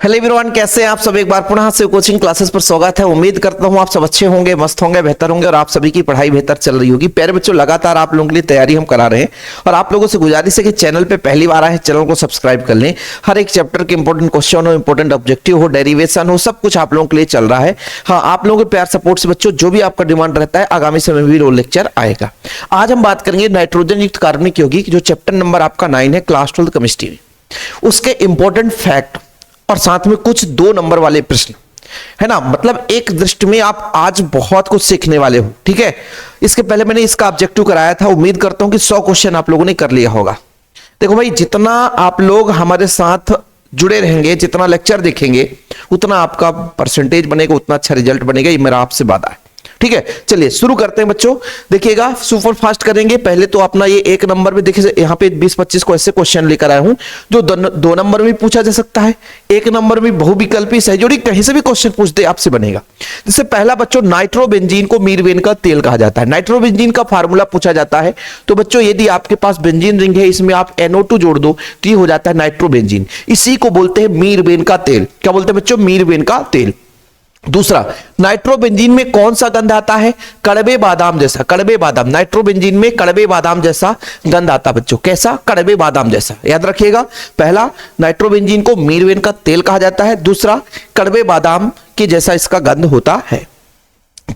Hello everyone, कैसे हैं आप सब। एक बार पुनः से कोचिंग क्लासेस पर स्वागत है। उम्मीद करता हूं आप सब अच्छे होंगे, मस्त होंगे, बेहतर होंगे और आप सभी की पढ़ाई बेहतर चल रही होगी। प्यारे बच्चों, लगातार आप लोगों के लिए तैयारी हम करा रहे हैं और आप लोगों से गुजारिश है कि चैनल पे पहली बार आए चैनल को सब्सक्राइब कर लें। हर एक चैप्टर के इंपॉर्टेंट क्वेश्चन हो, इंपॉर्टेंट ऑब्जेक्टिव हो, डेरिवेशन हो, सब कुछ आप लोगों के लिए चल रहा है। हाँ, आप लोगों के प्यार सपोर्ट से बच्चों जो भी आपका डिमांड रहता है आगामी समय में भी रोल लेक्चर आएगा। आज हम बात करेंगे नाइट्रोजन युक्त कार्बनिक यौगिक, जो चैप्टर नंबर आपका 9 है, क्लास 12 केमिस्ट्री में, उसके इंपॉर्टेंट फैक्ट और साथ में कुछ 2 नंबर वाले प्रश्न है ना। मतलब एक दृष्टि में आप आज बहुत कुछ सीखने वाले हो। ठीक है, इसके पहले मैंने इसका ऑब्जेक्टिव कराया था। उम्मीद करता हूं कि 100 क्वेश्चन आप लोगों ने कर लिया होगा। देखो भाई, जितना आप लोग हमारे साथ जुड़े रहेंगे, जितना लेक्चर देखेंगे, उतना आपका परसेंटेज बनेगा, उतना अच्छा रिजल्ट बनेगा। ये मेरा आपसे वादा है। ठीक है, चलिए शुरू करते हैं बच्चों। देखिएगा, सुपर फास्ट करेंगे। पहले तो अपना ये 1 नंबर में देखिए, यहाँ पे 20-25 को ऐसे क्वेश्चन लेकर आया हूं जो 2 नंबर में पूछा जा सकता है। 1 नंबर में बहुविकल्पी सहजोड़ी कहीं से भी क्वेश्चन पूछ दे आपसे बनेगा। जैसे पहला बच्चों, नाइट्रोबेंजीन को मीरवेन का तेल कहा जाता है। नाइट्रोबेंजीन का फार्मूला पूछा जाता है तो बच्चों यदि आपके पास बेंजीन रिंग है, इसमें आप NO2 जोड़ दो तो ये हो जाता है नाइट्रोबेंजीन। इसी को बोलते हैं मीरवेन का तेल। क्या बोलते हैं बच्चों? मीरवेन का तेल। दूसरा, नाइट्रोबेंजीन में कौन सा गंध आता है? कड़वे बादाम जैसा। कड़वे बादाम, नाइट्रोबेंजीन में कड़वे बादाम जैसा गंध आता है बच्चों। कैसा? कड़वे बादाम जैसा। याद रखिएगा, पहला नाइट्रोबेंजीन को मीरवेन का तेल कहा जाता है। दूसरा, कड़वे बादाम के जैसा इसका गंध होता है।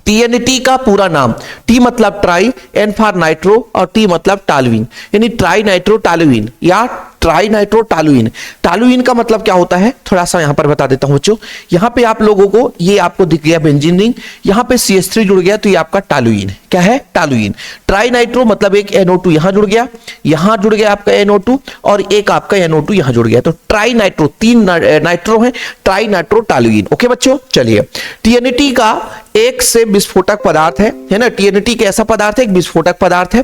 TNT का पूरा नाम, T मतलब ट्राई, N फॉर नाइट्रो और T मतलब टालुइन, यानी ट्राई नाइट्रो टालुइन या ट्राई नाइट्रो टालुइन। टालुइन का मतलब क्या होता है थोड़ा सा यहां पर बता देता हूं बच्चों। यहां पे आप लोगों को ये आपको दिख गया बेंजीन रिंग, यहां पे CH3 जुड़ गया तो ये आपका टालुइन है। क्या है? टालुइन। ट्राई नाइट्रो मतलब एक NO2 यहां जुड़ गया, यहां जुड़ गया आपका NO2 और एक आपका NO2 यहां जुड़ गया, तो ट्राई नाइट्रो, 3 नाइट्रो है, ट्राई नाइट्रो टालुइन। ओके बच्चों, चलिए। TNT का एक से विस्फोटक पदार्थ है ना। TNT एक ऐसा पदार्थ है, एक विस्फोटक पदार्थ है।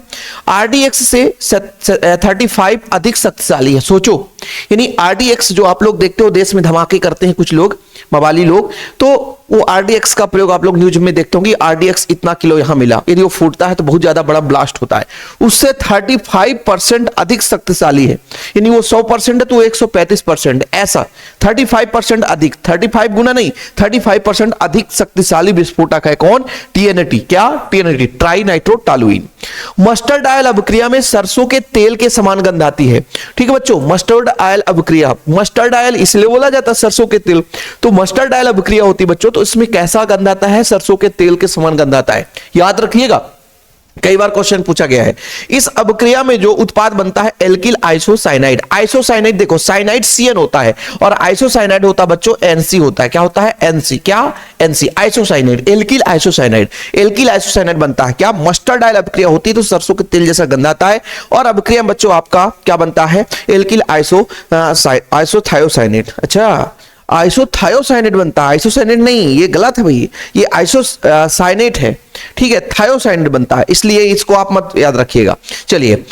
RDX से 35 अधिक शक्तिशाली है। सोचो, यानी RDX जो आप लोग देखते हो देश में धमाके करते हैं कुछ लोग, मवाली लोग, तो वो RDX का प्रयोग आप लोग न्यूज में देखते होंगे। RDX इतना किलो यहां मिला, यदि वो फूटता है तो बहुत ज्यादा बड़ा ब्लास्ट होता है। उससे 35% अधिक शक्तिशाली है, यानी वो 100% है तो 135%, ऐसा 35% अधिक, 35 गुना नहीं, 35% अधिक शक्तिशाली विस्फोटक है। कौन? TNT। क्या? TNT, tri nitro toluene. Mustard oil अभिक्रिया में सरसों के तेल के समान गंध आती है। ठीक है बच्चों, मस्टर्ड ऑयल अभिक्रिया, मस्टर्ड ऑयल इसलिए बोला जाता है सरसों के तेल, तो मस्टर्ड ऑयल अभिक्रिया होती है बच्चों, तो इसमें कैसा गंध आता है? सरसों के तेल के समान गंध आता है। याद रखिएगा, कई बार क्वेश्चन पूछा गया है। इस अभिक्रिया में जो उत्पाद बनता है एल्किल आइसोसाइनाइड। आइसोसाइनाइड देखो, साइनाइड CN होता है और आइसोसाइनाइड होता है बच्चों NC होता है। क्या होता है? NC। क्या? NC, isocyanide, alkyl isocyanide. Alkyl isocyanide बनता है। क्या? मस्टर्ड ऑयल अभिक्रिया होती है तो सरसों के तेल जैसा गंध आता है और अभिक्रिया बच्चों आपका क्या बनता है? Alkyl isothiocyanate. अच्छा, आइसोथायोसाइनेट बनता है, आइसोसाइनेट नहीं, ये गलत है भाई, ये आइसोसाइनेट है। ठीक है, थायोसाइनेट बनता है, इसलिए इसको आप मत याद रखिएगा। चलिए,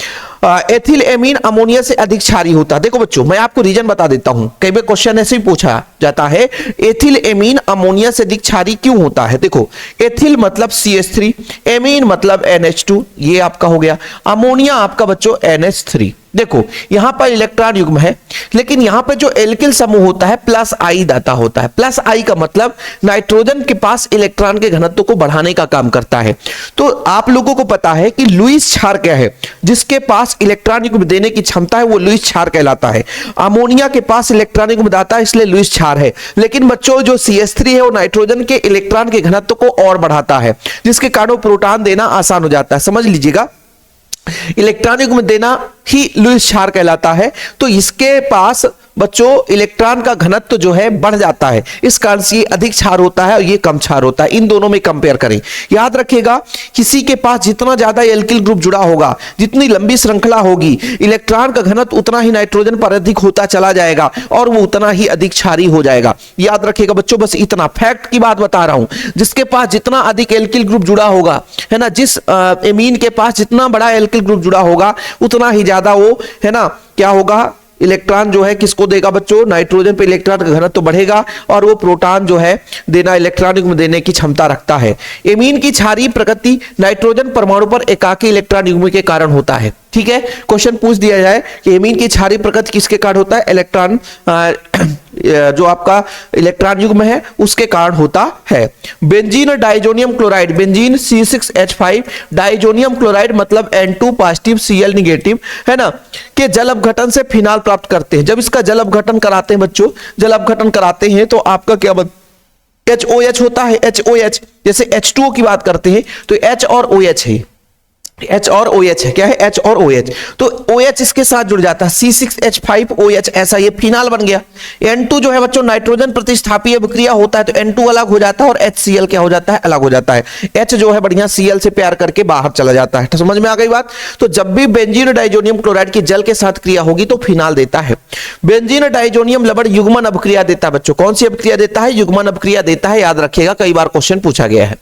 एथिल एमीन अमोनिया से अधिक क्षारी होता है। देखो बच्चों, मैं आपको रीजन बता देता हूं, कई बार क्वेश्चन ऐसे ही पूछा जाता है, एथिल एमीन अमोनिया से अधिक क्षारी क्यों होता है? देखो, एथिल मतलब CH3, एमीन मतलब NH2, ये आपका हो गया, अमोनिया आपका बच्चों NH3। देखो, यहां पर इलेक्ट्रॉन युग्म है, लेकिन यहां पर जो एल्किल समूह होता है +I दाता होता है। +I का मतलब नाइट्रोजन के पास इलेक्ट्रॉन के घनत्व को बढ़ाने का काम करता है। तो आप लोगों को पता है कि लुईस क्षार क्या है? जिसके पास इलेक्ट्रॉन युग्म देने की क्षमता है वो लुईस क्षार कहलाता है। अमोनिया के पास इलेक्ट्रॉन युग्म दाता है, इसलिए लुईस क्षार है। लेकिन बच्चों जो CH3 है वो नाइट्रोजन के इलेक्ट्रॉन के घनत्व को और बढ़ाता है, जिसके कारण प्रोटॉन देना आसान हो जाता है। समझ लीजिएगा, इलेक्ट्रॉन युग्म देना ही लुईस क्षार कहलाता है। तो इसके पास बच्चों इलेक्ट्रॉन का घनत्व जो है बढ़ जाता है, इस कारण से ये अधिक क्षार होता है और ये कम क्षार होता है। इन दोनों में कंपेयर करें। याद रखिएगा, किसी के पास जितना ज्यादा एल्किल ग्रुप जुड़ा होगा, जितनी लंबी श्रृंखला होगी, इलेक्ट्रॉन का घनत्व उतना ही नाइट्रोजन पर अधिक होता चला जाएगा और वो उतना ही अधिक क्षारी हो जाएगा। याद रखिएगा बच्चों, बस इतना फैक्ट की बात बता रहा हूं। जिसके पास जितना अधिक एल्किल ग्रुप जुड़ा होगा, है ना, जिस एमीन के पास जितना बड़ा एल्किल ग्रुप जुड़ा होगा, उतना ही ज्यादा वो, है ना, क्या होगा, इलेक्ट्रॉन जो है किसको देगा बच्चों? नाइट्रोजन पे इलेक्ट्रॉन का घनत्व तो बढ़ेगा और वो प्रोटॉन जो है देना, इलेक्ट्रॉन युग्म देने की क्षमता रखता है। एमीन की क्षारीय प्रकृति नाइट्रोजन परमाणु पर एकाकी इलेक्ट्रॉन युग्म के कारण होता है। ठीक है, क्वेश्चन पूछ दिया जाए कि एमीन की क्षारीय प्रकृति किसके कारण होता है? इलेक्ट्रॉन जो आपका इलेक्ट्रॉन युग्म है उसके कारण होता है। बेंजीन और diazonium chloride, benzene C6H5, diazonium chloride मतलब N2 पॉजिटिव Cl निगेटिव, है ना, के जल अपघटन से फिनाल प्राप्त करते हैं। जब इसका जल अपघटन कराते हैं बच्चों, जल अपघटन कराते हैं तो आपका क्या HOH होता है, HOH। जैसे H2O की बात करते हैं तो H और OH है, H और OH है, क्या है, H और OH। तो OH इसके साथ जुड़ जाता है, C6H5OH, ऐसा ये फिनाल बन गया। N2 जो है बच्चों नाइट्रोजन प्रतिस्थापी अभिक्रिया होता है तो N2 अलग हो जाता है और HCl क्या हो जाता है, अलग हो जाता है। H जो है बढ़िया Cl से प्यार करके बाहर चला जाता है। तो समझ में आ गई बात। तो जब भी बेंजीन और डाइजोनियम क्लोराइड की जल के साथ क्रिया होगी तो फिनाल देता है। बेंजीन और डाइजोनियम लवण युग्मन अभिक्रिया देता है बच्चों। कौन सी अभिक्रिया देता है, युग्मन अभिक्रिया देता है, याद रखिएगा, कई बार क्वेश्चन पूछा गया है।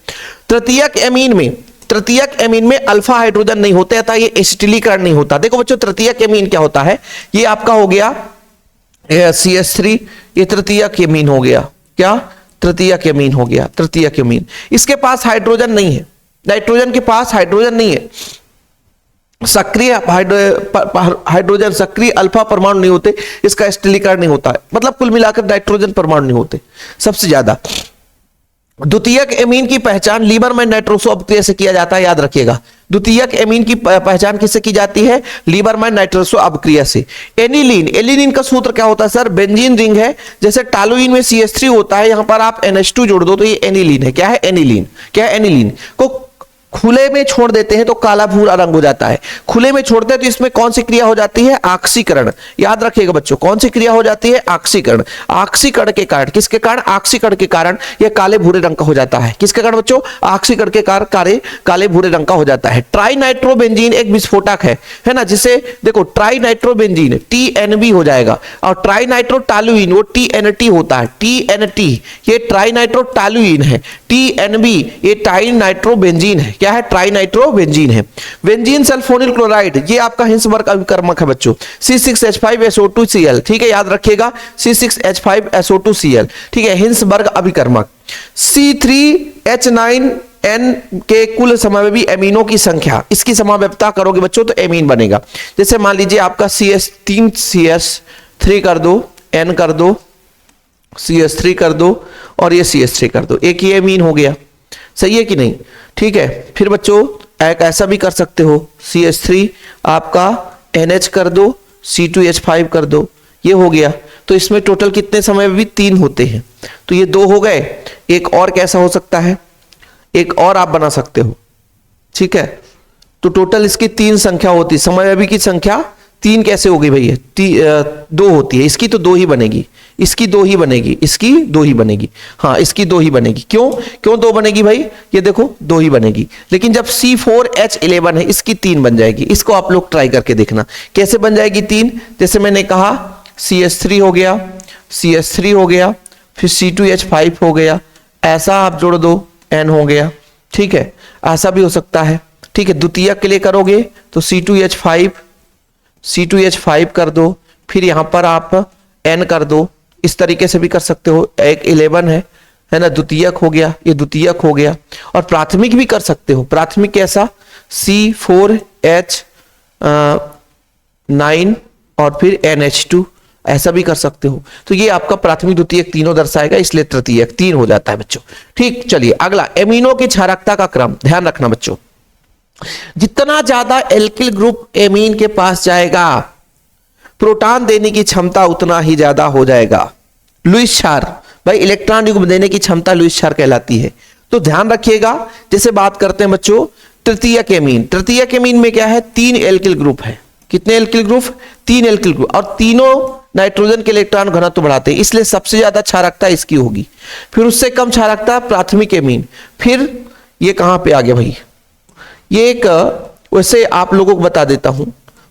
तृतीयक एमीन में अल्फा हाइड्रोजन नहीं होते अतः ये एसिटिलीकरण नहीं होता। देखो बच्चों तृतीयक एमीन क्या होता है, ये आपका हो गया CH3, ये तृतीयक एमीन हो गया, क्या, तृतीयक एमीन हो गया, तृतीयक एमीन। इसके पास हाइड्रोजन नहीं है, नाइट्रोजन के पास हाइड्रोजन नहीं है, सक्रिय हाइड्रोजन सक्रिय अल्फा परमाणु नहीं होते, इसका एसिटिलीकरण नहीं होता है। मतलब कुल मिलाकर नाइट्रोजन परमाणु नहीं होते सबसे ज्यादा। द्वितीयक एमीन की पहचान लीबरमैन नाइट्रोसो अभिक्रिया से किया जाता है, याद रखिएगा। द्वितीयक एमीन की पहचान किससे की जाती है, लीबरमैन नाइट्रोसो अभिक्रिया से। एनिलीन, एलिलीन का सूत्र क्या होता है सर, बेंजीन रिंग है, जैसे टालुइन में CH3 होता है, यहां पर आप NH2 जोड़ दो तो ये एनिलीन है। क्या है, एनिलीन। क्या है, एनिलीन को खुले में छोड़ देते हैं तो काला भूरा रंग हो जाता है। खुले में छोड़ते हैं तो इसमें कौन सी क्रिया हो जाती है, ऑक्सीकरण। याद रखिएगा बच्चों, कौन सी क्रिया हो जाती है, ऑक्सीकरण। ऑक्सीकरण के कारण, किसके कारण, ऑक्सीकरण के कारण यह काले भूरे रंग का हो जाता है। किसके कारण बच्चों, ऑक्सीकरण के कारण काले भूरे रंग का हो जाता है। ट्राइनाइट्रोबेंजीन एक विस्फोटक है ना, जिसे देखो ट्राइनाइट्रोबेंजीन TNB हो जाएगा और ट्राइनाइट्रोटालुइन वो TNT होता है, TNT, ये ट्राइनाइट्रोटालुइन है। TNB ये ट्राइनाइट्रोबेंजीन है। क्या है, ट्राइनाइट्रोबेंजीन है। बेंजीन सल्फोनिल क्लोराइड ये आपका हिंसबर्ग अभिकर्मक है बच्चों, C6H5SO2Cl, ठीक है, याद रखिएगा, C6H5SO2Cl, ठीक है, हिंसबर्ग अभिकर्मक। C3H9N के कुल समावेशी एमीनों की संख्या, इसकी समावेशता करोगे बच्चों तो एमीन बनेगा। जैसे मान लीजिए आपका CH3 कर दो, N कर दो, CH3 कर दो और ये CH3 कर दो, एक ही एमीन हो गया। सही है कि नहीं, ठीक है। फिर बच्चों एक ऐसा भी कर सकते हो, CH3 आपका NH कर दो, C2H5 कर दो, ये हो गया। तो इसमें टोटल कितने समय भी 3 होते हैं, तो ये 2 हो गए। एक और कैसा हो सकता है, एक और आप बना सकते हो, ठीक है। तो टोटल इसकी 3 संख्या होती है, समयावधि की संख्या 3 कैसे हो गई भैया, 2 होती है। इसकी तो 2 ही बनेगी, इसकी 2 ही बनेगी, इसकी 2 ही बनेगी, हाँ इसकी 2 ही बनेगी। क्यों 2 बनेगी भाई, ये देखो 2 ही बनेगी। लेकिन जब C4H11 है इसकी 3 बन जाएगी। इसको आप लोग ट्राई करके देखना कैसे बन जाएगी 3। जैसे मैंने कहा CH3 हो गया, CH3 हो गया, फिर C2H5 हो गया, ऐसा आप जोड़ दो, N हो गया, ठीक है। ऐसा भी हो सकता है, ठीक है। द्वितीयक के लिए करोगे तो C2H5 कर दो, फिर यहां पर आप N कर दो, इस तरीके से भी कर सकते हो। एक 11 है ना, द्वितीयक हो गया, ये द्वितीयक हो गया। और प्राथमिक भी कर सकते हो। प्राथमिक कैसा, C4H9 और फिर NH2, ऐसा भी कर सकते हो। तो ये आपका प्राथमिक द्वितीयक तीनों दर्शाएगा, इसलिए तृतीयक 3 हो जाता है बच्चों। ठीक, चलिए अगला, एमीनो की क्षारकता का क्रम ध्यान रखना बच्चों। जितना ज्यादा एल्किल ग्रुप एमीन के पास जाएगा, प्रोटॉन देने की क्षमता उतना ही ज्यादा हो जाएगा। लुईस क्षार, भाई इलेक्ट्रॉन युग्म देने की क्षमता लुईस क्षार कहलाती है। तो ध्यान रखिएगा, जैसे बात करते हैं बच्चों तृतीयक एमीन। तृतीयक एमीन में क्या है, 3 एल्किल ग्रुप है। कितने एल्किल ग्रुप, 3 एल्किल ग्रुप, और तीनों नाइट्रोजन के इलेक्ट्रॉन घनत्व बढ़ाते हैं, इसलिए सबसे ज्यादा क्षारकता इसकी होगी। फिर उससे कम क्षारकता प्राथमिक एमीन। फिर ये कहां पे आ गया भाई, ये एक, वैसे आप लोगों को बता देता हूं,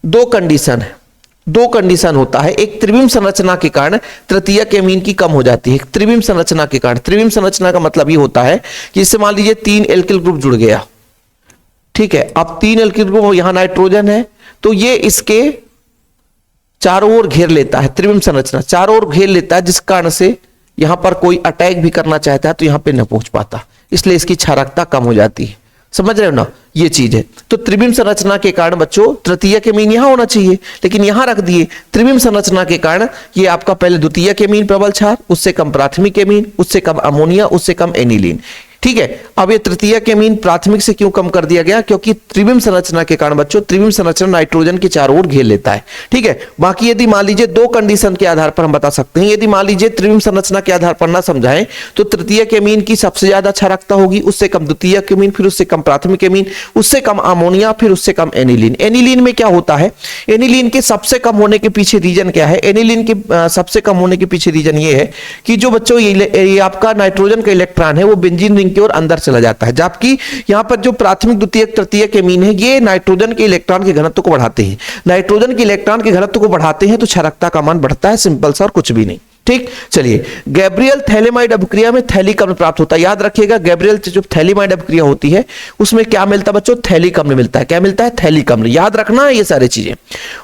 2 कंडीशन है, 2 कंडीशन होता है। एक त्रिविम संरचना के कारण तृतीयक एमीन की कम हो जाती है। त्रिविम संरचना के कारण, त्रिविम संरचना का मतलब ये होता है कि इससे मान लीजिए 3 एल्किल ग्रुप जुड़ गया, ठीक है। अब 3 एल्किल ग्रुप, यहां नाइट्रोजन है तो ये इसके चारों ओर घेर लेता है। त्रिविम संरचना चारों ओर घेर लेता है, जिस कारण से यहां पर कोई अटैक भी करना चाहता है तो यहां पे न पहुंच पाता, इसलिए इसकी क्षारकता कम हो जाती है। समझ रहे हो ना, ये चीज है। तो त्रिविम संरचना के कारण बच्चों तृतीय के मीन यहां होना चाहिए, लेकिन यहां रख दिए। त्रिविम संरचना के कारण ये आपका पहले द्वितीय के मीन प्रबल क्षार, उससे कम प्राथमिक के मीन, उससे कम अमोनिया, उससे कम एनिलीन। ठीक है, अब ये तृतीय के मीन प्राथमिक से क्यों कम कर दिया गया? क्योंकि त्रिविम संरचना के कारण बच्चों त्रिविम संरचना नाइट्रोजन के चारों ओर घेर लेता है। ठीक है, बाकी यदि मान लीजिए दो कंडीशन के आधार पर हम बता सकते हैं, यदि मान लीजिए त्रिविम संरचना के आधार पर ना समझाएं तो तृतीय के मीन की सबसे ज्यादा क्षारकता होगी, उससे कम द्वितीय के मीन, फिर उससे कम प्राथमिक के मीन, उससे कम अमोनिया, फिर उससे कम एनिलीन। एनिलीन में क्या होता है? एनिलीन के सबसे कम होने के पीछे रीजन क्या है? एनिलीन के सबसे कम होने के पीछे रीजन ये है कि जो बच्चों ये आपका नाइट्रोजन का इलेक्ट्रॉन है वो बेंजीन रिंग की ओर अंदर चला जाता है, जबकि यहां पर जो प्राथमिक द्वितीय तृतीय के मीन है ये नाइट्रोजन के इलेक्ट्रॉन के घनत्व को बढ़ाते हैं। नाइट्रोजन के इलेक्ट्रॉन के घनत्व को बढ़ाते हैं तो क्षारकता का मान बढ़ता है, सिंपल सा और कुछ भी नहीं। ठीक, चलिए गैब्रियल थैलेमाइड अभिक्रिया में थैलिक अम्ल प्राप्त होता है। याद रखिएगा गैब्रियल जो थैलेमाइड अभिक्रिया होती है उसमें क्या मिलता है बच्चों? थैलिक अम्ल मिलता है। क्या मिलता है? थैलिक अम्ल। याद रखना है ये सारी चीजें।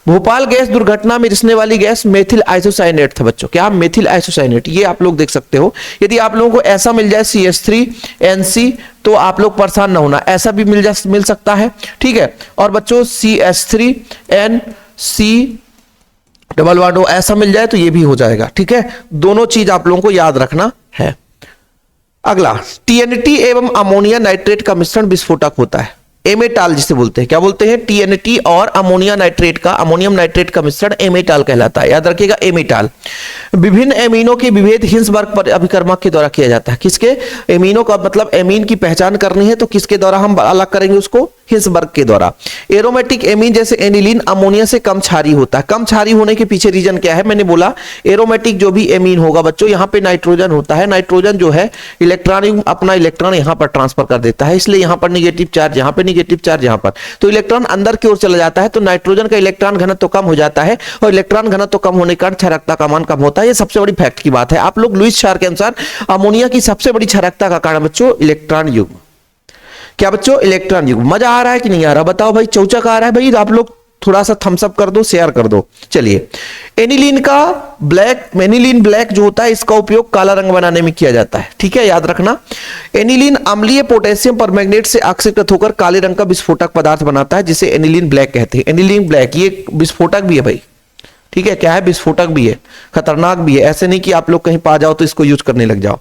भोपाल गैस दुर्घटना में रिसने वाली गैस मेथिल आइसोसाइनेट था बच्चों। क्या? Methyl isocyanate. ये आप लोग देख सकते हो। यदि आप लोगों को ऐसा मिल जाए CH3NC तो आप लोग परेशान ना होना, ऐसा भी मिल सकता है। ठीक है, और बच्चों CH3NC डबल बॉन्ड ऐसा मिल जाए तो ये भी हो जाएगा। ठीक है, दोनों चीज आप लोगों को याद रखना है। अगला, TNT एवं अमोनिया नाइट्रेट का मिश्रण विस्फोटक होता है। एमेटाल जिसे बोलते हैं, क्या बोलते हैं? TNT और अमोनिया नाइट्रेट का, अमोनियम नाइट्रेट का मिश्रण एमेटाल कहलाता है। याद रखिएगा एमेटाल। विभिन्न एमीनों के विभेद हिंसबर्ग पर अभिकर्मक के द्वारा किया जाता है। किसके? एमीनों का मतलब एमीन की पहचान करनी है तो किसके द्वारा हम अलग करेंगे उसको? हिंसबर्ग के द्वारा। एरोमेटिक एमीन जैसे एनिलीन अमोनिया से कम क्षारीय होता है। कम क्षारीय होने के पीछे रीजन क्या है? मैंने बोला एरोमेटिक जो भी एमीन होगा बच्चों यहाँ पे नाइट्रोजन होता है। नाइट्रोजन जो है इलेक्ट्रॉन अपना इलेक्ट्रॉन यहाँ पर ट्रांसफर कर देता है, इसलिए यहाँ पर निगेटिव चार्ज, यहाँ पे निगेटिव चार्ज, यहाँ पर तो इलेक्ट्रॉन अंदर की ओर चला जाता है, तो नाइट्रोजन का इलेक्ट्रॉन घनत्व तो कम हो जाता है और इलेक्ट्रॉन घनत्व तो कम होने के कारण क्षारकता का मान कम होता है। ये सबसे बड़ी फैक्ट की बात है। आप लोग लुईस क्षार के अनुसार अमोनिया की सबसे बड़ी क्षारकता का कारण बच्चों इलेक्ट्रॉन युग्म। क्या बच्चों? इलेक्ट्रॉन युग्म। मजा आ रहा है कि नहीं आ रहा? बताओ भाई, चौचक आ रहा है भाई? आप लोग थोड़ा सा थम्स अप कर दो, शेयर कर दो। चलिए, एनिलीन ब्लैक जो होता है इसका उपयोग काला रंग बनाने में किया जाता है। ठीक है, याद रखना। एनिलीन अम्लीय पोटेशियम परमैंगनेट से ऑक्सीकृत होकर काले रंग का विस्फोटक पदार्थ बनाता है जिसे एनिलीन ब्लैक कहते हैं। एनिलीन ब्लैक ये विस्फोटक भी है भाई। ठीक है, क्या है? विस्फोटक भी है, खतरनाक भी है। ऐसे नहीं कि आप लोग कहीं पा जाओ तो इसको यूज करने लग जाओ।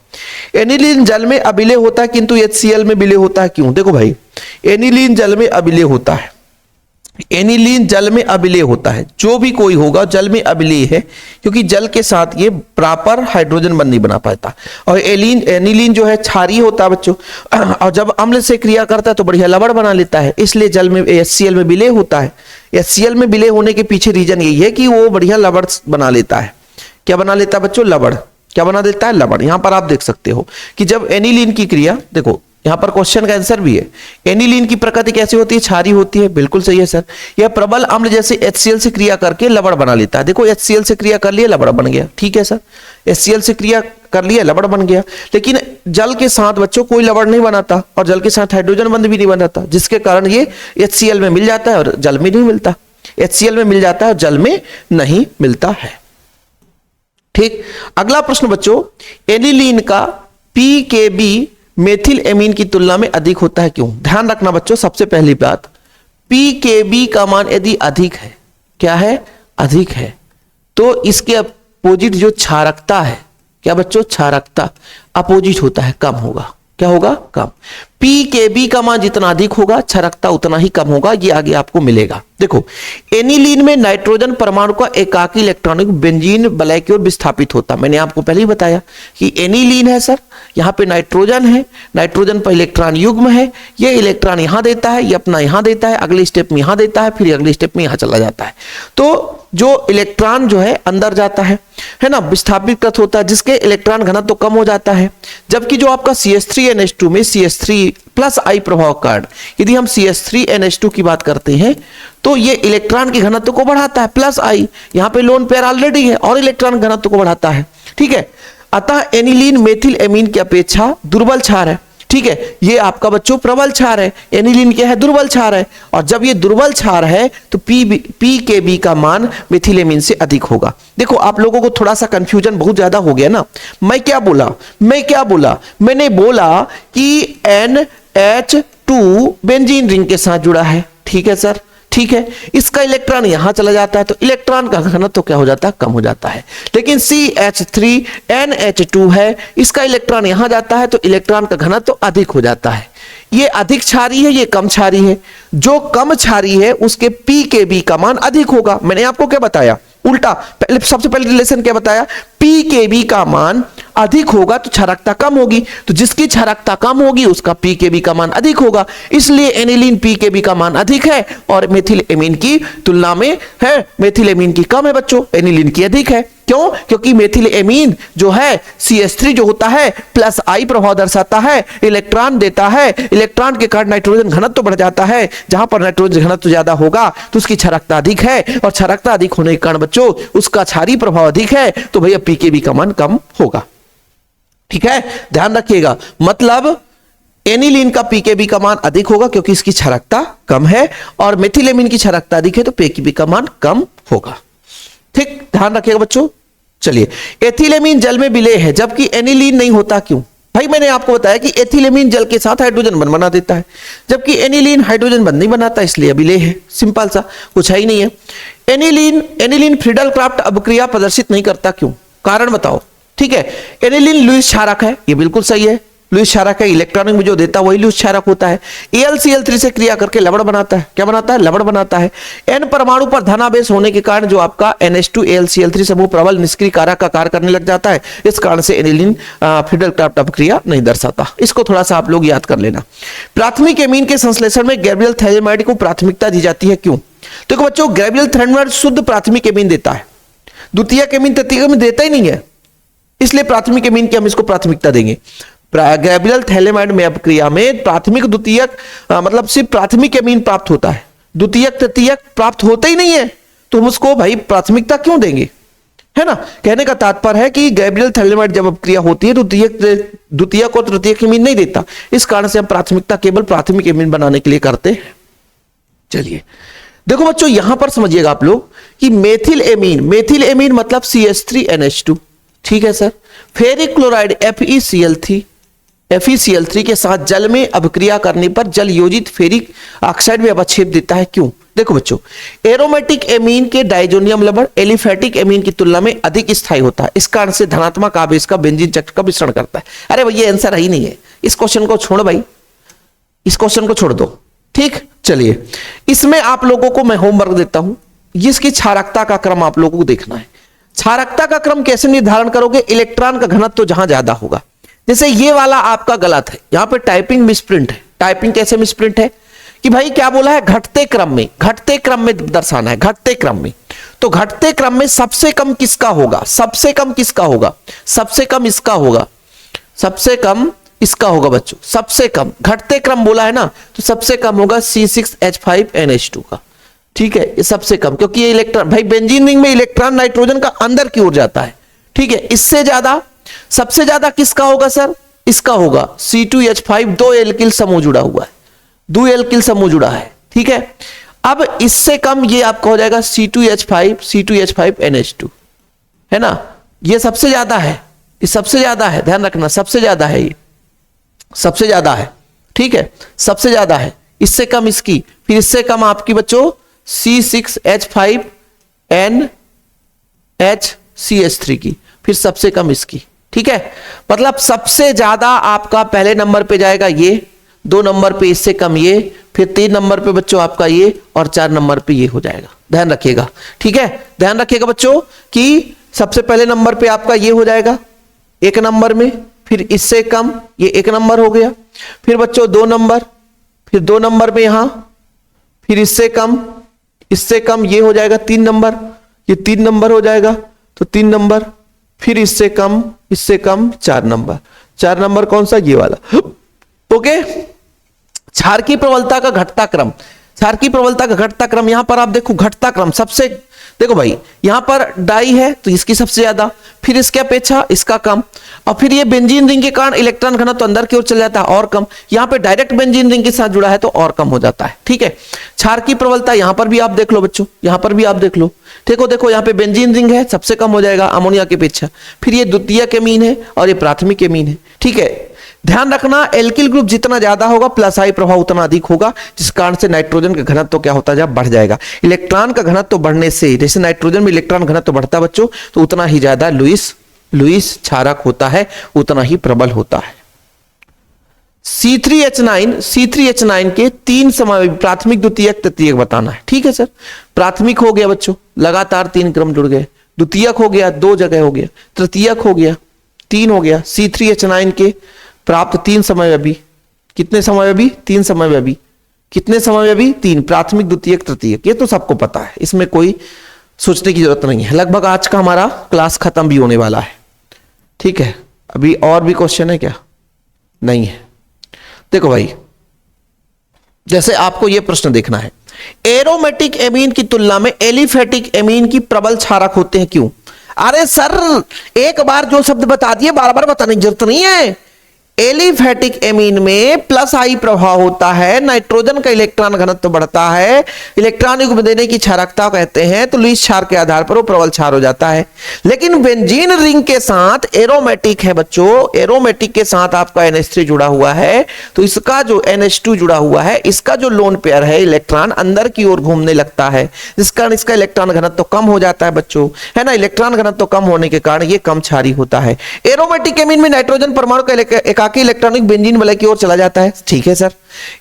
एनिलीन जल में अविलेय होता है किंतु HCl में विलेय होता है। क्यों? देखो भाई, एनिलीन जल में अविलेय होता है। एनिलीन जल में अविलेय होता है, जो भी कोई होगा जल में अविलेय है क्योंकि जल के साथ ये प्रॉपर हाइड्रोजन बंध नहीं बना पाता। और एनिलीन जो है क्षारीय होता है बच्चों, और जब अम्ल से क्रिया करता है तो बढ़िया लवण बना लेता है, इसलिए जल में HCl में विलेय होता है। HCl में विलेय होने के पीछे रीजन यही है कि वो बढ़िया लवण बना लेता है। क्या बना लेता है बच्चों? लवण। क्या बना देता है? लवण। यहां पर आप देख सकते हो कि जब एनिलीन की क्रिया, देखो यहां पर क्वेश्चन का आंसर भी है। एनिलीन की प्रकृति कैसी होती है? क्षारीय होती है। बिल्कुल सही है सर। यह प्रबल अम्ल जैसे HCl से क्रिया करके लवण बना लेता है। देखो HCl से क्रिया कर लिया, लवण बन गया। ठीक है सर, HCl से क्रिया कर लिया, लवण बन गया। लेकिन जल के साथ बच्चों कोई लवण नहीं बनाता और जल के साथ हाइड्रोजन बंध भी नहीं बनाता, जिसके कारण ये HCl में मिल जाता है और जल में नहीं मिलता। HCl में मिल जाता है और जल में नहीं मिलता है। ठीक, अगला प्रश्न बच्चों, एनिलीन का pKb मेथिल एमीन की तुलना में अधिक होता है। क्यों? ध्यान रखना बच्चों, सबसे पहली बात, pKb का मान यदि अधिक है, क्या है? अधिक है, तो इसके अपोजिट जो क्षारकता है, क्या बच्चों? क्षारकता अपोजिट होता है, कम होगा। क्या होगा? कम। pKb का मान जितना अधिक होगा क्षारकता उतना ही कम होगा। ये आगे आपको मिलेगा। देखो, एनिलीन में नाइट्रोजन परमाणु का एकाकी इलेक्ट्रॉनिक बेंजीन वलय की ओर विस्थापित होता। मैंने आपको पहले ही बताया कि एनिलीन है सर, यहां पे नाइट्रोजन है, नाइट्रोजन पर इलेक्ट्रॉन युग्म है, ये इलेक्ट्रॉन यहां देता है, ये अपना यहां देता है, अगले स्टेप में यहां देता है, फिर अगले स्टेप में यहां चला जाता है। तो जो इलेक्ट्रॉन जो है अंदर जाता है ना, विस्थापित कृत होता है, जिसके इलेक्ट्रॉन घनत्व तो कम हो जाता है। जबकि जो आपका CH3NH2 में CH3+I प्रभाव कारण यदि हम CH3NH2 की बात करते हैं तो ये इलेक्ट्रॉन के घनत्व को बढ़ाता है, +I। यहां पे लोन पेयर ऑलरेडी है और इलेक्ट्रॉन घनत्व को बढ़ाता है। ठीक है, अतः एनिलीन मेथिल एमीन की अपेक्षा दुर्बल क्षार है। ठीक है, ये आपका बच्चों प्रबल क्षार है, एनिलीन क्या है? दुर्बल क्षार है। और जब ये दुर्बल क्षार है तो pKb का मान मेथिल एमीन से अधिक होगा। देखो, आप लोगों को थोड़ा सा कंफ्यूजन बहुत ज्यादा हो गया ना। मैं क्या बोला? मैंने बोला कि NH 2 बेंजीन रिंग के साथ जुड़ा है, ठीक है सर, ठीक है। इसका इलेक्ट्रॉन यहां चला जाता है तो इलेक्ट्रॉन का घनत्व तो क्या हो जाता है, कम हो जाता है। लेकिन CH3NH2 है, इसका इलेक्ट्रॉन यहां जाता है तो इलेक्ट्रॉन का घनत्व तो अधिक हो जाता है। ये अधिक क्षारीय है, ये कम क्षारीय है। जो कम क्षारीय है उसके pKb का मान अधिक होगा। मैंने आपको क्या बताया, उल्टा। पहले सबसे पहले रिलेशन क्या बताया, pKb का मान अधिक होगा तो क्षारकता कम होगी, तो जिसकी क्षारकता कम होगी उसका pKb का मान अधिक होगा। इसलिए एनिलीन pKb का मान अधिक है और मेथिल एमीन की तुलना में है, मेथिल एमीन की कम है बच्चों, एनिलीन की अधिक है। क्यों? क्योंकि मेथिल एमीन जो है CH3 जो होता है प्लस I प्रभाव दर्शाता है, इलेक्ट्रॉन देता है, इलेक्ट्रॉन के कारण नाइट्रोजन घनत्व बढ़ जाता है। जहां पर नाइट्रोजन घनत्व ज्यादा होगा तो उसकी क्षारकता अधिक है, और क्षारकता अधिक होने के कारण बच्चों उसका क्षारीय प्रभाव अधिक है, तो भैया pKb का मान कम होगा। ठीक है, ध्यान रखिएगा। मतलब एनिलीन का pKb का मान अधिक होगा क्योंकि इसकी क्षारकता कम है, और मेथिलेमीन की क्षारकता अधिक है तो pKb का मान कम होगा। ठीक, ध्यान रखिएगा बच्चों। चलिए, एथिलेमीन जल में विलेय है जबकि एनिलीन नहीं होता, क्यों? भाई मैंने आपको बताया कि एथिलेमीन जल के साथ हाइड्रोजन बंध बना देता है, जबकि एनिलीन हाइड्रोजन बंध नहीं बनाता, इसलिए विलेय है। सिंपल सा, कुछ है ही नहीं है। एनिलीन फ्रीडल क्राफ्ट अभिक्रिया प्रदर्शित नहीं करता, क्यों? कारण बताओ। ठीक है, एनिलीन लुईस क्षारक है, ये बिल्कुल सही है, लुईस क्षारक है, इलेक्ट्रॉन में जो देता है वही लुईस क्षारक होता है। AlCl3 से क्रिया करके लवण बनाता है, क्या बनाता है? लवण बनाता है। N परमाणु पर धनावेश होने के कारण जो आपका NH2AlCl3 समूह प्रबल निष्क्रिय कारक का कार्य करने लग जाता है, इस कारण से एनिलीन फ्रीडल क्राफ्ट अभिक्रिया नहीं दर्शाता। इसको थोड़ा सा आप लोग याद कर लेना। प्राथमिक एमीन के संश्लेषण में गैब्रियल थैलेमाइड को प्राथमिकता दी जाती है, क्यों? देखो बच्चों, गैब्रियल थैलेमाइड शुद्ध प्राथमिक एमीन देता है, द्वितीयक एमीन तृतीयक एमीन देता ही नहीं है, इसलिए प्राथमिक एमीन की हम इसको प्राथमिकता देंगे। गैब्रियल थैलेमाइड में अभिक्रिया में प्राथमिक द्वितीयक मतलब सिर्फ प्राथमिक एमीन प्राप्त होता है, द्वितीयक तृतीयक प्राप्त होता ही नहीं है, तो हम उसको भाई प्राथमिकता क्यों देंगे? है ना। कहने का तात्पर्य है कि गैब्रियल थैलेमाइड जब अभिक्रिया होती है तो द्वितीयक और तृतीयक एमीन नहीं देता, इस कारण से हम प्राथमिकता केवल प्राथमिक एमीन बनाने के लिए करते हैं। चलिए देखो बच्चों, यहां पर समझिएगा आप लोग कि मेथिल एमीन मतलब CH3NH2, ठीक है सर। फेरिक क्लोराइड FeCl3 के साथ जल में अभिक्रिया करने पर जल योजित फेरिक ऑक्साइड में अपक्षेप देता है, क्यों? देखो बच्चों, एरोमेटिक एमीन के डायजोनियम लवण एलिफेटिक एमीन की तुलना में अधिक स्थायी होता है, इस कारण से धनात्मक आवेश का बेंजीन चक्र का मिश्रण करता है। अरे भाई ये आंसर ही नहीं है, इस क्वेश्चन को छोड़ भाई, इस क्वेश्चन को छोड़ दो। ठीक, चलिए इसमें आप लोगों को मैं होमवर्क देता हूं, जिसकी क्षारकता का क्रम आप लोगों को देखना है। क्षारकता का क्रम कैसे निर्धारण करोगे? इलेक्ट्रॉन का घनत्व तो जहां ज्यादा होगा। जैसे ये वाला आपका गलत है, यहां पे टाइपिंग मिसप्रिंट है। टाइपिंग कैसे मिसप्रिंट है कि भाई क्या बोला है? घटते क्रम में दर्शाना है, घटते क्रम में। तो घटते क्रम में सबसे कम किसका होगा? सबसे कम किसका होगा? सबसे कम इसका होगा, सबसे कम इसका होगा बच्चों। सबसे कम घटते क्रम बोला है ना, तो सबसे कम होगा C6H5NH2 का। ठीक है, ये सबसे कम, क्योंकि ये इलेक्ट्रॉन भाई बेंजीन रिंग में इलेक्ट्रॉन नाइट्रोजन का अंदर की ओर जाता है। ठीक है, इससे ज्यादा सबसे ज्यादा किसका होगा सर? इसका होगा C2H5, 2 एल्किल समूह जुड़ा हुआ है, 2 एल्किल समूह जुड़ा है। ठीक है, अब इससे कम ये आपका हो जाएगा C2H5NH2, है ना। ये सबसे ज्यादा है, ये सबसे ज्यादा है, ध्यान रखना, सबसे ज्यादा है, ये सबसे ज्यादा है। ठीक है, सबसे ज्यादा है, इससे कम इसकी, फिर इससे कम आपकी बच्चों C6H5NHCH3 की, फिर सबसे कम इसकी। ठीक है, मतलब सबसे ज्यादा आपका पहले नंबर पे जाएगा ये, 2 नंबर पे इससे कम ये, फिर 3 नंबर पे बच्चों आपका ये, और 4 नंबर पे ये हो जाएगा। ध्यान रखिएगा, ठीक है, ध्यान रखिएगा बच्चों कि सबसे पहले नंबर पे आपका ये हो जाएगा 1 नंबर में, फिर इससे कम ये 1 नंबर हो गया, फिर बच्चों 2 नंबर, फिर 2 नंबर में यहां, फिर इससे कम ये हो जाएगा 3 नंबर, ये 3 नंबर हो जाएगा, तो 3 नंबर, फिर इससे कम 4 नंबर। 4 नंबर कौन सा? ये वाला। ओके, क्षार की प्रबलता का घटता क्रम, क्षार की प्रबलता का घटता क्रम, यहां पर आप देखो घटता क्रम सबसे, देखो भाई यहां पर डाई है तो इसकी सबसे ज्यादा, फिर इसके अपेक्षा इसका कम, और फिर ये बेंजीन रिंग के कारण इलेक्ट्रॉन घनत्व तो अंदर की ओर चल जाता है और कम, यहां पे डायरेक्ट बेंजीन रिंग के साथ जुड़ा है तो और कम हो जाता है। ठीक है, क्षार की प्रबलता यहां पर भी आप देख लो बच्चों, यहां पर भी आप देख लो। देखो यहां पे बेंजीन रिंग है, सबसे कम हो जाएगा अमोनिया की अपेक्षा, फिर ये द्वितीयक एमीन है और ये प्राथमिक एमीन है। ठीक है, ध्यान रखना, एल्किल ग्रुप जितना ज्यादा होगा प्लस आई प्रभाव उतना अधिक होगा, जिस कारण से नाइट्रोजन का घनत्व तो क्या होता है, बढ़ जाएगा। इलेक्ट्रॉन का घनत्व तो बढ़ने से, जैसे नाइट्रोजन में इलेक्ट्रॉन घनत्व तो बढ़ता बच्चों, तो उतना ही ज्यादा लुईस क्षारक होता है, उतना ही प्रबल होता है। C3H9 के 3 समावेशी प्राथमिक, द्वितीयक, तृतीयक बताना है। ठीक है सर, प्राथमिक हो गया बच्चों, लगातार 3 क्रम जुड़ गए। द्वितीयक हो गया, 2 जगह हो गया। तृतीयक हो गया, 3 हो गया। C3H9 के प्राप्त 3 समव्ययी, कितने समव्ययी? 3 समव्ययी। कितने समव्ययी? 3, प्राथमिक, द्वितीयक, तृतीयक। ये तो सबको पता है, इसमें कोई सोचने की जरूरत नहीं है। लगभग आज का हमारा क्लास खत्म भी होने वाला है। ठीक है, अभी और भी क्वेश्चन है क्या? नहीं है। देखो भाई, जैसे आपको यह प्रश्न देखना है, एरोमेटिक एमीन की तुलना में एलिफेटिक एमीन की प्रबल क्षारक होते हैं, क्यों? अरे सर, एक बार जो शब्द बता दिए बार बार बताने की जरूरत नहीं है। एलिफेटिक एमीन में प्लस आई प्रभाव होता है, नाइट्रोजन का इलेक्ट्रॉन घनत्व बढ़ता है, इलेक्ट्रॉन युग्म देने की क्षारकता कहते हैं, तो लुईस क्षार के आधार पर वो प्रबल क्षार हो जाता है। लेकिन बेंजीन रिंग के साथ एरोमेटिक है बच्चों, एरोमेटिक के साथ आपका NH3 जुड़ा हुआ है, तो इसका जो NH2 जुड़ा हुआ है, इसका जो लोन पेयर है, इलेक्ट्रॉन अंदर की ओर घूमने लगता है, जिस कारण इसका इलेक्ट्रॉन घनत्व तो कम हो जाता है बच्चों, है ना। इलेक्ट्रॉन घनत्व तो कम होने के कारण ये कम क्षारी होता है। एरोमेटिक एमीन में नाइट्रोजन परमाणु का एकाकी इलेक्ट्रॉनिक बेंजीन वलय की ओर चला जाता है। ठीक है सर,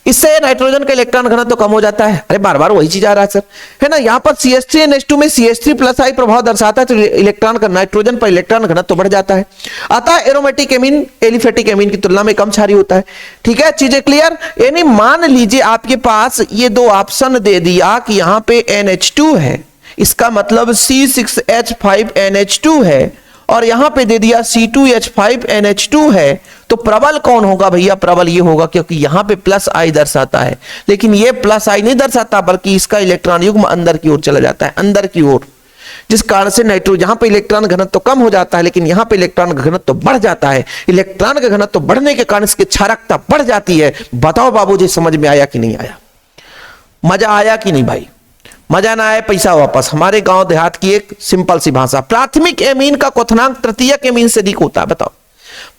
इससे नाइट्रोजन का इलेक्ट्रॉन घनत्व तो कम हो जाता है। अरे बार बार वही चीज आ रहा है सर, है ना। यहां पर CH3NH2 में CH3 प्लस आई प्रभाव दर्शाता है, तो इलेक्ट्रॉन का नाइट्रोजन पर इलेक्ट्रॉन घनत्व तो बढ़ जाता है। अतः एरोमेटिक एमीन एलिफेटिक एमीन की तुलना में कम क्षारी होता है। ठीक है, चीजें क्लियर? यानी मान लीजिए आपके पास ये 2 ऑप्शन दे दिया कि यहां पे NH2 है, इसका मतलब C6H5NH2 है, और यहां पे दे दिया C2H5NH2 है, तो प्रबल कौन होगा भैया? प्रबल ये होगा, क्योंकि यहां पे प्लस आई दर्शाता है, लेकिन ये प्लस आई नहीं दर्शाता, बल्कि इसका इलेक्ट्रॉन युग्म अंदर की ओर चला जाता है, अंदर की ओर, जिस कारण से नाइट्रोजन, यहां पे इलेक्ट्रॉन घनत्व तो कम हो जाता है, लेकिन यहां पे इलेक्ट्रॉन का घनत्व तो बढ़ जाता है। इलेक्ट्रॉन का घनत्व तो बढ़ने के कारण इसकी क्षारकता बढ़ जाती है। बताओ बाबूजी, समझ में आया कि नहीं आया? मजा आया कि नहीं भाई? मजा ना आए पैसा वापस। हमारे गांव देहात की एक सिंपल सी भाषा, प्राथमिक एमीन का क्वथनांक तृतीयक एमीन से अधिक होता है। बताओ,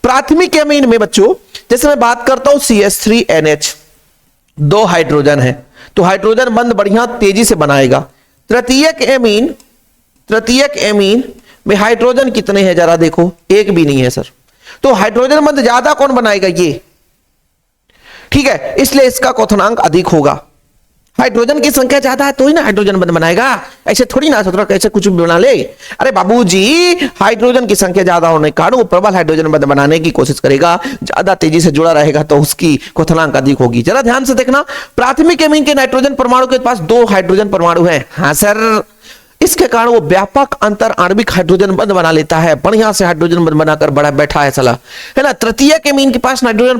प्राथमिक एमीन में बच्चों, जैसे मैं बात करता हूं CH3NH, 2 हाइड्रोजन है, तो हाइड्रोजन बंध बढ़िया तेजी से बनाएगा। तृतीयक एमीन में हाइड्रोजन कितने हैं जरा देखो, 1 भी नहीं है सर, तो हाइड्रोजन बंध ज्यादा कौन बनाएगा? ये। ठीक है, इसलिए इसका क्वथनांक अधिक होगा। हाइड्रोजन की संख्या ज्यादा है तो ही ना हाइड्रोजन बंध बनाएगा, ऐसे थोड़ी ना सोच रहा कैसे कुछ भी बना ले। अरे बाबूजी, हाइड्रोजन की संख्या ज्यादा होने के कारण वो प्रबल हाइड्रोजन बंध बनाने की कोशिश करेगा, ज्यादा तेजी से जुड़ा रहेगा, तो उसकी क्वथनांक अधिक होगी। जरा ध्यान से देखना, प्राथमिक एमीन के नाइट्रोजन परमाणु के पास 2 हाइड्रोजन परमाणु है। हाँ सर, इसके कारण वो व्यापक अंतर आणविक हाइड्रोजन बंध बना लेता है, बढ़िया से हाइड्रोजन बंध बनाकर बड़ा बैठा है साला, है ना। तृतीयक एमीन के पास हाइड्रोजन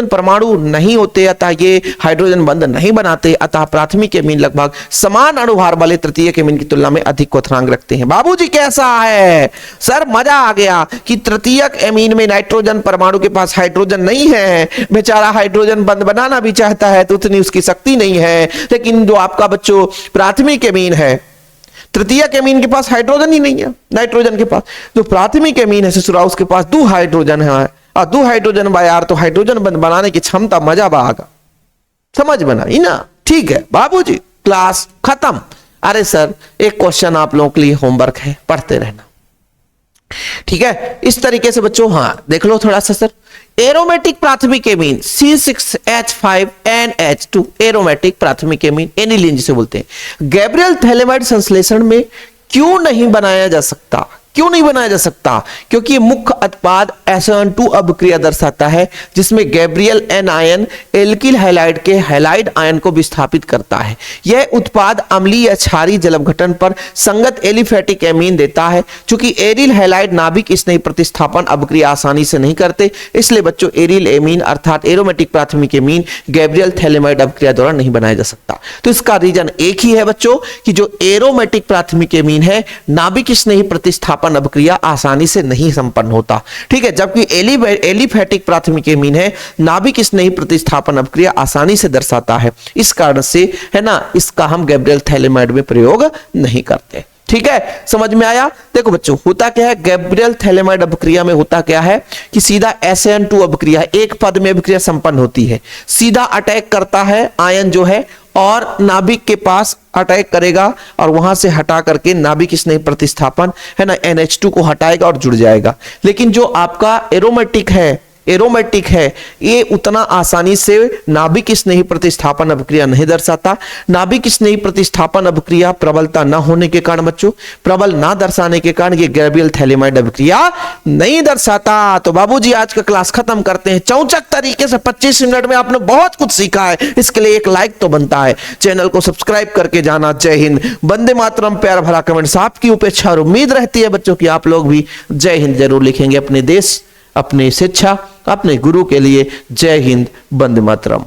परमाणु नहीं होते, अतः ये हाइड्रोजन बंध नहीं बनाते, अतः प्राथमिक एमीन लगभग समान अणुभार वाले तृतीयक एमीन की तुलना में अधिक क्वथनांक रखते हैं। बाबूजी कैसा है सर? मजा आ गया कि तृतीयक एमीन में नाइट्रोजन परमाणु के पास हाइड्रोजन नहीं है, बेचारा हाइड्रोजन बंध बनाना भी चाहता है तो उतनी उसकी शक्ति नहीं है। लेकिन जो आपका बच्चों प्राथमिक एमीन है, तृतीयक एमीन के पास हाइड्रोजन ही नहीं है, नाइट्रोजन के पास। जो प्राथमिक एमीन है ससुरा, उसके पास 2 हाइड्रोजन है, और 2 हाइड्रोजन बा यार, तो हाइड्रोजन बंध बनाने की क्षमता मजा बागा, समझ बना ही ना। ठीक है बाबूजी, क्लास खत्म। अरे सर, एक क्वेश्चन आप लोगों के लिए होमवर्क है, पढ़ते रहना। ठीक है, इस तरीके से बच्चों, हाँ देख लो थोड़ा सा सर। एरोमेटिक प्राथमिक एमीन C6H5NH2 एरोमेटिक प्राथमिक एमीन एनिलीन जिसे बोलते हैं, गैब्रियल थैलेमाइड संश्लेषण में क्यों नहीं बनाया जा सकता? क्यों नहीं बनाया जा सकता? क्योंकि मुख्य उत्पाद SN2 अभिक्रिया दर्शाता है, जिसमें गैब्रियल एनायन एल्किल हैलाइड के हैलाइड आयन को विस्थापित करता है। यह उत्पाद अम्लीय या क्षारीय जलघटन पर संगत एलिफेटिक एमीन देता है। चूंकि एरिल हैलाइड नाभिक स्नेही प्रतिस्थापन अभिक्रिया आसानी से नहीं करते, इसलिए बच्चों एरिल एमीन अर्थात एरोमेटिक प्राथमिक एमीन गैब्रियल थैलेमाइड अभिक्रिया द्वारा नहीं बनाया जा सकता। तो इसका रीजन एक ही है बच्चों कि जो एरोमेटिक प्राथमिक एमीन है, नाभिक स्नेही प्रतिस्थापन अभिक्रिया आसानी से नहीं संपन्न होता। ठीक है, जबकि एलिफेटिक प्राथमिक एमीन है, नाभिक स्नेही प्रतिस्थापन अभिक्रिया आसानी से दर्शाता है। इस कारण से, है ना, इसका हम गैब्रियल थैलेमाइड में प्रयोग नहीं करते। ठीक है, समझ में आया। देखो बच्चों, होता क्या है गैब्रियल थैलेमाइड अभिक्रिया में, होता क्या है कि सीधा SN2 अभिक्रिया, एक पद में अभिक्रिया संपन्न होती है, सीधा अटैक करता है आयन जो है और नाभिक के पास अटैक करेगा और वहां से हटा करके नाभिक स्नेही प्रतिस्थापन है ना NH2 को हटाएगा और जुड़ जाएगा। लेकिन जो आपका एरोमेटिक है ये उतना आसानी से नाभिक स्नेही प्रतिस्थापन अभिक्रिया नहीं दर्शाता। नाभिक स्नेही प्रतिस्थापन अभिक्रिया प्रबलता न होने के कारण बच्चों, प्रबल ना दर्शाने के कारण ये गैब्रियल थैलेमाइड अभिक्रिया नहीं दर्शाता। तो बाबूजी आज का क्लास खत्म करते हैं चौचक तरीके से। 25 मिनट में आपने बहुत कुछ सीखा है, इसके लिए एक लाइक तो बनता है। चैनल को सब्सक्राइब करके जाना। जय हिंद, वंदे मातरम, प्यार भरा कमेंट्स आपकी उपेक्षा और उम्मीद रहती है बच्चों की आप लोग भी जय हिंद जरूर लिखेंगे। अपने देश, अपनी शिक्षा, अपने गुरु के लिए जय हिंद, वंदे मातरम।